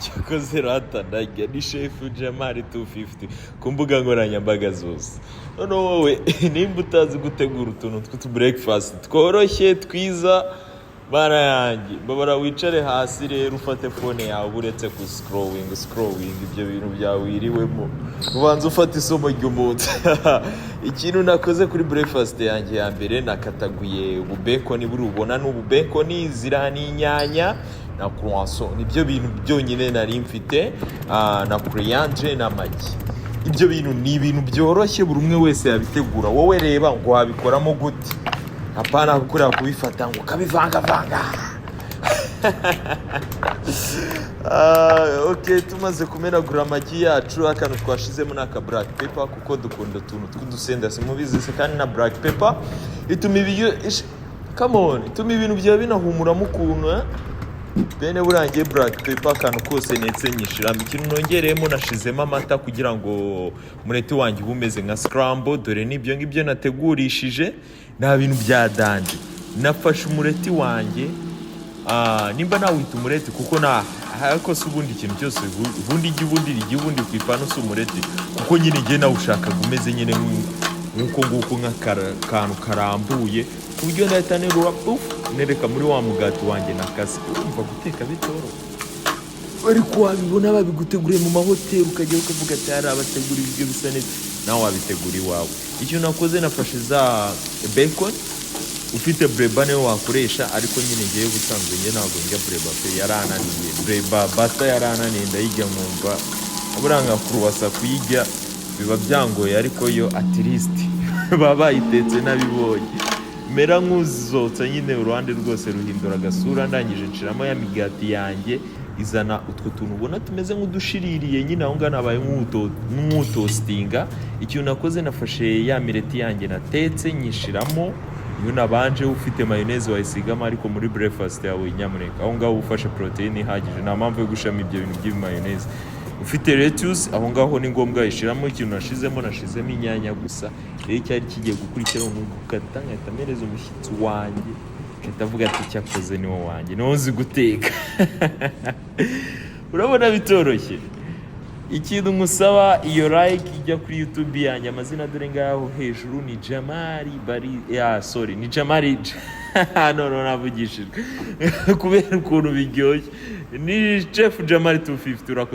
cyakoze ratanajya ni chef Jamali 250 ku mbuga nkoranyambaga zose. Noneho wowe nimba utazi gutegura utuntu tw'utu breakfast tworoshye twiza bana yanjye, babara wicare hasi rero ufate phone yawe uretse ku scrolling ibyo bintu byawiriwemo, ubanza ufate isomo ry'umunsi. Ikintu nakoze kuri breakfast yanjye ya mbere, nakataguye ububekoni, burubona n'ububekoni, zira n'inyanya na croissant. Nibyo bintu byonyine nari mfite, na coriandre n'amagi. Ibyo bintu ni ibintu byoroshye buri umwe wese yabitegura. Wowe reba ngo wabikoramo gute, apana gukora kubifata ngo kabivanga. Okay, tumaze kumenagura amagi yacu, akantu twashizemo naka black pepper kuko dukunda utuntu tw'udusenda simubizi se, kandi na black pepper ituma ituma ibintu byawe binahumuramo ukuntu. Bene burangiye black pepper akantu kose netse nyishiramo. Ikintu nongereyemo, nashizemo amata kugira ngo umureti wanjye ubumeze nka scramble. Dore nibyo ngibyo nategurishije, nta bintu bya danje. Nafashe umureti wanjye, nimba nawita umureti kuko ariko si ubundi ikintu cyose ubundi kwipana si umureti, kuko nyine ngiye nawe ushaka umeze nyine nk'uko nk'akantu karambuye ku buryo ndahita nereka muri wa mugati wanjye nakase. Urumva guteka bitoro, ariko wabibona babiguteguriye mu mahoteli ukajya ukavuga ati hari abategura ibiryo bisa neza, nawe wabitegura iwawe. Icyo nakoze, nafashe za bacon, ufite breba niyo wakoresha, ariko nyine ngiye gusanzwe njye ntabwo njya breba pe, yarananiye breba bata yarananiye, ndayijya nkumva aburanga kurwasa kuyijya biba byangoye, ariko yo at least baba bayitetse nabibonye, mera nk'uzotsa nyine uruhande rwose ruhindura agasura. Ndangije nshiramo ya migati yanjye, izana utwo tuntu ubona tumeze nk'udushiririye nyine aho ngana abaye nk'utostinga. Ikintu nakoze, nafashe ya mireti yanjye natetse nyishiramo, iyo nabanje ufite mayonnaise wayisigamo, ariko muri breakfast yawe nyamuneka aho ngaho ufashe protein ihagije, nta mpamvu yo gushama ibyo bintu by'ibi mayonnaise. Ufite lettuce aho ngaho ni ngombwa ishiramo. Ikintu nashizemo inyanya gusa. Rero cyari kigiye gukurikiraho n'ugukata, nkahita mereza umushyitsi wanjye, ndavuga ati cyakoze ni wo wanjye, niwo nzi guteka. Urabona bitoroshye. Ikintu musaba, iyo like ijya kuri YouTube yanjye, amazina dore ngaho hejuru ni Jamali ni Jamali no navugishijwe kubera ukuntu biryoshye, ni chef Jamali 250. Urakoze.